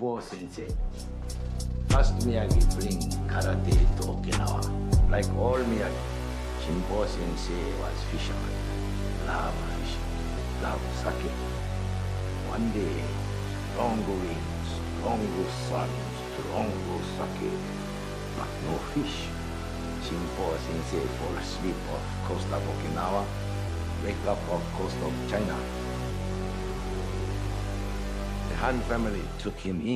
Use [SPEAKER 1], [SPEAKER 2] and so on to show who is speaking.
[SPEAKER 1] Bo Sensei. First Miyagi bring karate to Okinawa. Like all Miyagi, Bo Sensei was fisherman. Love fishing, love sake. One day, strong wind, strong sun, strong sake, but no fish. Bo Sensei fall asleep off coast of Okinawa, wake up off coast of China. The Han family took him in.